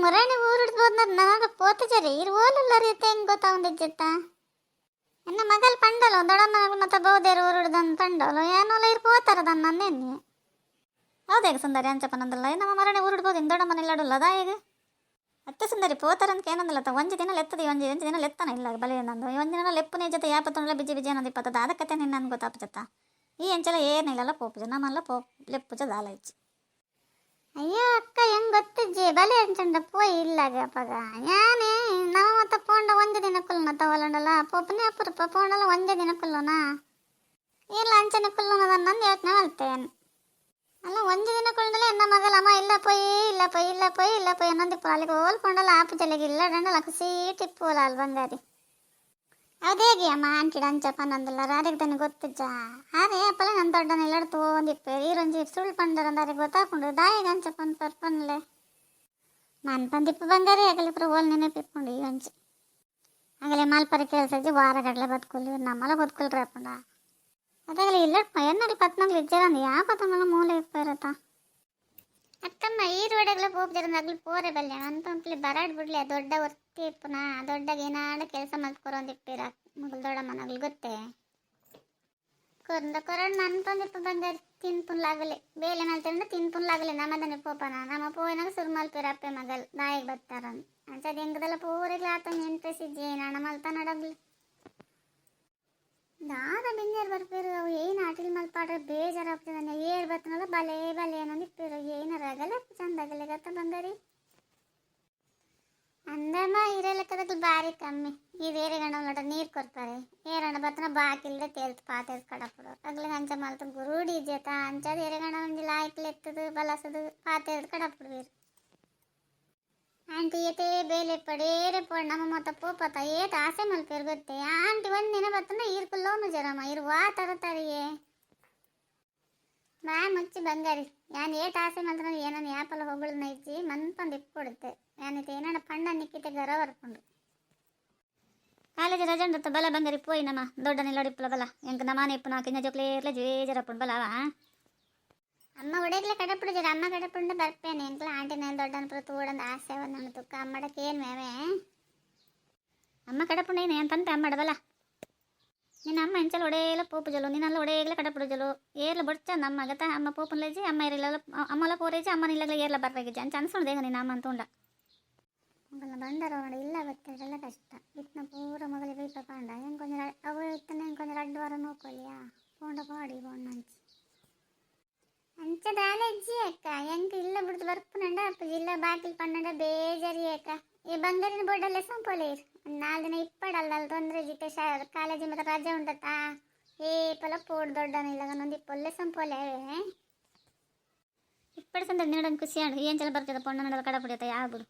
ಮುರಾಣಿ ಊರಿಡ್ಬೋದು ನನಗೆ ಪೋತಜರಿ ಇರು ಓಲುಲ್ಲರಿ ಹೆಂಗೆ ಗೊತ್ತಾವಂದಿಜ್ಜತ್ತ ಎನ್ನ ಮಗಲ್ ಪಂಡಲು ದೊಡ್ಡಮ್ಮನ ಮತ್ತೆ ಬಹುದೇರು ಊರಿಡ್ದನ್ ಪಂಡಲು ಏನೋಲ ಇರು ಪೋತಾರದನ್ನ ನನ್ನೇನಿ ಹೌದೇಗ ಸುಂದರಿ ಅಂಚಪ್ಪನಂದಲ್ಲ ನಮ್ಮ ಮರಣೆ ಊರಿಡ್ಬೋದು ಇನ್ನು ದೊಡ್ಡಮ್ಮನ ಇಲ್ಲಡಲ್ಲದ ಈಗ ಅತ್ತೆ ಸುಂದರಿ ಪೋತಾರಂತ ಏನಂದಿಲ್ಲತ್ತ ಒಂಜಿ ದಿನ ಲೆತ್ತದಿ ಒಂಜಿ ದಿನ ಲೆತ್ತನ ಇಲ್ಲ ಬಲೆ ನಂದು ಒಂಜಿ ದಿನ ಲೆಪ್ಪನೇ ಜೊತೆ ಯಾಪತ್ತೊಂಡ್ಲ ಬಿಜಿ ಬಿಜಿ ಅನ್ನೋದು ಇಪ್ಪತ್ತದ ಅದಕ್ಕತ್ತೆ ನಿನ್ನ ನನ್ಗೆ ಗೊತ್ತಾಪಜತ್ತ ಈ ಎಂಚಲ ಏನಿಲ್ಲಲ್ಲ ಪೋಪುಜ ನಮ್ಮಲ್ಲ ಲೆಪ್ಪುಜ ದಾಲ ಇಚ್ಚು ಅಯ್ಯೋ ಅಕ್ಕ ಹೆಂಗೆ ಗೊತ್ತಿಜ್ಜಿ ಬಲೆ ಅಂಚಂಡ ಪೋಯ್ ಇಲ್ಲಾಗ ಪಗ ಯಾನೇ ನಾವು ಮತ್ತೆ ಪೋಂಡ ಒಂದೇ ದಿನ ಕುಲ್ನ ತಗೊಳ್ಳಲ್ಲ ಪೋಪನೇ ಅಪರೂಪ ಪೋಂಡಲ್ಲ ಒಂದೇ ದಿನ ಕುಲ್ಲೋನ ಇಲ್ಲ ಅಂಚನೆ ಕುಲ್ಲೋನದ ನಂದು ಯೋಚನೆ ಮಲ್ತೇನೆ ಅಲ್ಲ ಒಂದೇ ದಿನ ಕುಳ್ದಲೆ ಎನ್ನ ಮಗಲಮ್ಮ ಇಲ್ಲ ಪೊಯ್ ಅನ್ನೊಂದಿಪ್ಪು ಅಲ್ಲಿಗೆ ಓಲ್ ಪೋಂಡಲ್ಲ ಆಪು ಜಲೆಗೆ ಇಲ್ಲ ರಂಡಲ್ಲ ಸೀಟ್ ಇಪ್ಪುವಲ್ಲ ಅಲ್ಲಿ ಬಂಗಾರಿ ಅದೇಗಿ ಅಮ್ಮ ಆಂಟಿಡ ಅಂಚಪ್ಪ ನಂದಿಲ್ಲ ರಾರಿಗೆ ತನಗೆ ಗೊತ್ತಿಜ್ಜ ಅದೇ ಅಪ್ಪಲ್ಲ ನನ್ನ ದೊಡ್ಡನ ಎಲ್ಲಾಡು ತೋಂದಿಪ್ಪೆ ಈರೊಂಜಿ ಸುಳ್ಳು ಪಂಡರಂದಾರೆ ಗೊತ್ತಾಕೊಂಡು ದಾಯಿಗೆ ಅಂಚಪ್ಪನ ಪರ್ಪನ್ಲೆ ನಾನು ಪಂದಿಪ್ಪು ಬಂಗಾರಿ ಆಗಲಿ ಪುರ ಓಲ್ ನೆನಪಿಪ್ಕೊಂಡು ಈ ಅಂಚಿ ಆಗಲೇ ಮಾಲ್ಪರಿ ಕೆಲಸ ವಾರಗಡ್ಲೆ ಬದುಕುಲಿ ನಮ್ಮಲ್ಲ ಬದುಕುಲ್ರಿ ಅಪ್ಪಂಡ ಅದಾಗಲಿ ಇಲ್ಲ ಎನ್ನಡಿ ಪತ್ನಂಗ್ಲಿ ಇಜ್ಜರಂದು ಯಾವ ಪತ್ತಂಗಲ್ಲ ಮೂಲೆ ಇಪ್ಪಿರತ್ತ ಅತ್ತಮ್ಮ ಈರುವಡೆಗಳ ಪೋಪ್ಜರಂದಾಗ್ಲಿ ಪೋರೆ ಬಲ್ಯ ಅಂತಂಪ್ಲಿ ಬರಾಡ್ ಬಿಡ್ಲಿ ದೊಡ್ಡ ಒರ್ತಿ ಇಪ್ಪುನ ದೊಡ್ಡಗೆ ಏನಾಡ ಕೆಲಸ ಮಲ್ಕೊರೊಂದಿಪ್ಪಿರ ಮಗಳು ದೊಡ್ಡ ಮನಗ್ಲಿ ಗೊತ್ತೇ ಕೊರಡು ನನ್ಪೊಂದಿಪ್ಪ ಬಂಗಾರಿ ತಿನ್ಪುನ್ಲಾಗಲಿ ಬೇಲೆ ಮಲ್ತಿರಂದ ತಿನ್ಪುನ್ಲಾಗಲಿ ನಮ್ಮದನೆ ಪೋಪನ ನಮ್ಮ ಪೋನಾಗ ಸುರು ಮಲ್ಪಿರ ಅಪ್ಪೆ ಮಗಲ್ ದಾಯಿಗೆ ಬರ್ತಾರನ್ ಅಂಚದ ಹೆಂಗದಲ್ಲ ಪೂರೆಗ್ಲ ಆತಂಗೆ ನೆನ್ಪಿಸಿಜ್ಜೆ ನಣ ಮಲ್ತ ನಡಗ್ಲಿ ದಾದ ಬಿಂಜರ್ ಬರ್ಪೇರು ಅವು ಏನು ಆಟಲಿ ಮಲ್ಪಾಡ್ರೆ ಬೇಜಾರಾಗ್ತದೆ ಏರ್ ಬರ್ತನಲ್ಲ ಬಲೆ ಅನ್ನೋದು ಇಪ್ಪಿರು ಏನಾರಾಗಲ್ಲ ಚಂದಾಗಲ್ಲ ಗತ್ತ ಬಂಗಾರಿ ಅಂದಮ್ಮ ಇರೋ ಲೆಕ್ಕದಲ್ಲಿ ಭಾರಿ ಕಮ್ಮಿ ಈ ಬೇರೆ ಗಂಡ ನೋಡ ನೀರು ಕೊಡ್ತಾರೆ ಏರಣ್ಣ ಬತ್ತನ ಬಾಕಿಲ್ದೆ ತೇಲ್ತು ಪಾತೇಲ್ತು ಕಡಪಡು ಅಗ್ಲಿ ಹಂಚ ಮಲ್ತು ಗುರುಡಿ ಜೇತ ಅಂಚದ ಎರೆಗಣ ಒಂದು ಲಾಯ್ಕಲ್ ಎತ್ತದು ಬಲಸದು ಪಾತೇಲ್ದು ಕಡಪಡು ಬೇರು ಆಂಟಿ ಏತೇ ಬೇಲೆ ಪಡೇರೆ ಪಡ ನಮ್ಮ ಮತ್ತ ಪೋಪತ ಏತ ಆಸೆ ಮಲ್ಪೇರು ಗೊತ್ತೇ ಆಂಟಿ ಒಂದಿನ ಬತ್ತನ ಈರ್ಕುಲ್ಲೋನು ಜರಮ್ಮ ಇರುವ ತರತಾರಿಯೇ ಬಾ ಮುಚ್ಚಿ ಬಂಗಾರಿ ಯಾನ್ ಏಟ್ ಆಸೆ ಮಲ್ತ್ರ ಏನನ್ನ ಯಾಪಲ್ಲ ಹೊಗಳನ್ನ ಇಚ್ಚಿ ಮನ್ಪಂದು ಇಪ್ಕೊಡುತ್ತೆ ಯಾನೈತೆ ಏನಣ್ಣ ಪಂಡ ನಿಕ್ಕಿತೆ ಗರ ಬರ್ಕೊಂಡು ಕಾಲೇಜ್ ರಜಂಡತ್ತ ಬಲ ಬಂಗಾರಿ ಪೋಯ್ ನಮ್ಮ ದೊಡ್ಡ ನಿಲ್ಲಡಿಪ್ಪಲ ಬಲ ಎಂಕ ನಮಾನೆ ಇಪ್ಪು ನಾಲ್ಕು ಇಂಜ ಜೊಕ್ಲೇರ್ಲೆ ಜೇಜರಪ್ಪುಂಡು ಬಲವಾ ಅಮ್ಮ ಒಡೆಗ್ಲೆ ಕಡಪುಡು ಜರ ಅಮ್ಮ ಕಡಪುಂಡು ಬರ್ಪೇನೆ ಎಂಕ್ಲ ಆಂಟಿ ನಾನು ದೊಡ್ಡನ ಪುರ ತೂಡಂದು ಆಸೆ ಒಂದು ತುಕ್ಕ ಅಮ್ಮಡಕ್ಕೆ ಏನು ಮೇವೆ ಅಮ್ಮ ಕಡಪುಂಡು ಏನು ಅಂತಂತೆ ಅಮ್ಮಡ ಬಲ ನಿನ್ನ ಅಮ್ಮ ಎಂಚಲ ಒಡೆಯಲ್ಲ ಪೋಪು ಜಲು ನಿನ್ನಲ್ಲ ಒಡೆಯಲ್ಲ ಕಡಪುಡು ಜಲು ಏರ್ಲ ಬಡ್ಚಂದ ಅಮ್ಮ ಗತ ಅಮ್ಮ ಪೋಪನ್ ಲೇಜಿ ಅಮ್ಮ ಇರಲಿಲ್ಲ ಅಮ್ಮಲ ಪೋರೇಜಿ ಅಮ್ಮನ ಇಲ್ಲಾಗಲ ಏರ್ಲ ಬರ್ಬೇಕಿಜ್ಜಿ ಅಂಚ ಅನ್ಸೋದೇಗ ನಿನ್ನ ಅಮ್ಮ ಅಂತುಂಡ ಮಗಳ ಬಂಡರ ನೋಡಿ ಇಲ್ಲ ಗೊತ್ತಿರಲ್ಲ ಕಷ್ಟ ಇತ್ತನ ಪೂರ ಮಗಳಿಗೆ ಬೈಪ ಪಾಂಡ ಹೆಂಗೆ ಕೊಂಚ ಅವು ಇತ್ತನ ಹೆಂಗೆ ಕೊಂಚ 2 ವಾರ ನೋಡ್ಕೊಳ್ಳಿಯಾ ಪೋಂಡ ಪಾಡಿ ಪೋಂಡ ಅಂಚದ ಅಜ್ಜಿ ಅಕ್ಕ ಹೆಂಗೆ ಇಲ್ಲ ಬಿಡ್ದು ಬರ್ಪುನಂಡ ಅಪ್ಪ ಜಿಲ್ಲ ಬಾಕಿಲ್ ಪನ್ನಡ ಬೇಜಾರಿ ಅಕ್ಕ ಈ ಬಂಗಾರಿನ ಬೋರ್ಡಲ್ಲೇ ಸಂಪೋಲೆ ಒಂದು 4 ದಿನ ಇಪ್ಪಡಲ್ಲ ತೊಂದರೆ ಜಿತೆ ಕಾಲೇಜಿ ಮತ್ತೆ ರಜೆ ಉಂಟತ್ತಾ ಏಪಲ ಪೋಡ್ ದೊಡ್ಡನ ಇಲ್ಲ ಒಂದು ಇಪ್ಪೊಲ್ಲೆ ಸಂಪೋಲೆ ಇಪ್ಪಡು ಸಂದ್ರೆ ನೀಡೊಂದು ಖುಷಿ ಆಡು ಏನು ಚಲ ಬರ್ತದೆ ಪೊಣ್ಣ ನಡದ ಕಡಪುಡಿಯತ್ತ ಯಾವುದು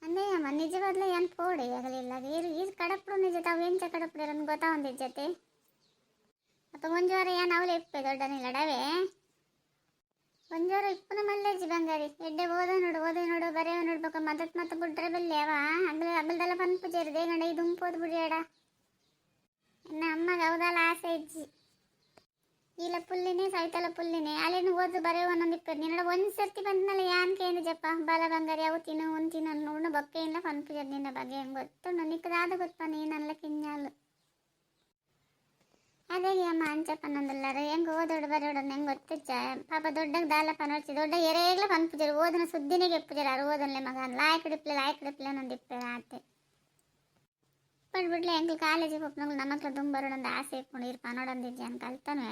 ಅಂದೇ ಅಮ್ಮ ನಿಜವಾದ್ಲೇ ಏನು ಪೋಡೆ ಆಗಲಿಲ್ಲ ಇದು ಕಡಪುಡು ನಿಜ ತಾವು ಎಂಚ ಕಡಪುಡಿರ ಗೊತ್ತಾ ಒಂದು ಜೊತೆ ಅಪ್ಪ ಒಂದು ವಾರ ಏನು ಅವಲೇ ಇಪ್ಪೆ ದೊಡ್ಡನಿಲ್ಲ ಡವೇ ಒಂದು ವಾರ ಇಪ್ಪನ ಮಲ್ಲೇಜಿ ಬಂಗಾರಿ ಎಡ್ಡೆ ಓದ ನೋಡು ಬರೆಯವ ನೋಡ್ಬೇಕು ಮತ್ತೆ ಬಿಟ್ರೆ ಬಲ್ಲಿ ಅವ ಅಗಲ್ದೆಲ್ಲ ಪನ್ಪು ಸೇರಿದೆ ಗಂಡ ಇದು ಉಂಪೋದು ಬಿಡಿಯಾಡ ಎನ್ನ ಅಮ್ಮಗೆ ಅವದಲ್ಲ ಆಸೆ ಇಜ್ಜಿ ಇಲ್ಲ ಪುಲ್ಲಿನೇ ಸೈತಲ್ಲ ಪುಲ್ಲಿನೇ ಅಲ್ಲೇನು ಓದು ಬರೆಯವ ಅನ್ನೊಂದು ಇಪ್ಪರು ನಿನ್ನ ಒಂದು ಸರ್ತಿ ಬಂದ್ಮೇಲೆ ಯಾನ್ ಕೇಂದ್ರ ಜಪ್ಪ ಬಾಲ ಬಂಗಾರಿ ಅವು ತಿನ್ನು ನೋಡು ಬೊಕ್ಕೆಯಿಂದ ಪನ್ಪು ಜರ್ ನಿನ್ನ ಬಗ್ಗೆ ಹೆಂಗೆ ಗೊತ್ತು ನಿಕ್ಕದಾದ ಗೊತ್ತ ನೀನಲ್ಲ ಕಿಂಜಾಲು ಅದೇ ಅಮ್ಮ ಅಂಚಪ್ಪನಂದಲ್ಲಾರ ಹೆಂಗೆ ಓದೋಡು ಬರೋಡು ಹೆಂಗೆ ಗೊತ್ತಿಚ್ಚ ಪಾಪ ದೊಡ್ಡಗೆ ದಾಲ ಪನೋಡ್ಸಿ ದೊಡ್ಡ ಎರೆಗ್ಲ ಪನ್ಪುಜರು ಓದನ ಸುದ್ದಿನೇ ಗೆಪ್ಪುಜರು ಅದು ಓದನ್ಲೆ ಮಗ ಲಾಯ್ಕಡಿಪ್ಲೆ ಅನ್ನೊಂದು ಇಪ್ಪೆ ಆತೆ ಪಡ್ಬಿಡ್ಲೆ ಹೆಂಗೆ ಕಾಲೇಜಿಗೆ ಹೋಗ್ನಂಗೆ ನಮ್ಮಕ್ಳ ದುಂಬರೋಡೊಂದು ಆಸೆ ಇಟ್ಕೊಂಡು ಇರು ಪನೋಡೊಂದಿಜ್ಜಿ ಅಂತ ಕಲ್ತಾನೆ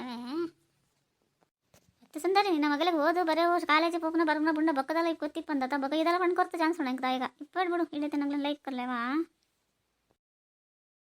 ಅಷ್ಟು ಸುಂದರಿ ನಿನ್ನ ಮಗಳಿಗೆ ಓದು ಬರೋ ಕಾಲೇಜಿಗೆ ಹೋಗ್ನ ಬರೋಣ ಬುಂಡ ಬೊಕ್ಕದಲ್ಲ ಈಗ ಗೊತ್ತಿಪ್ಪಂದತ್ತ ಬೊಕ್ಕ ಇದೆಲ್ಲ ಪಣ್ಕೊರ್ತ ಚಾನ್ಸ್ ಉಂಟು ಈಗ ಇಪ್ಪಡ್ಬಿಡು ಇಡೀತೆ ನಂಗೆ ಲೈಕ್ ಕೊರ್ಲೇವಾ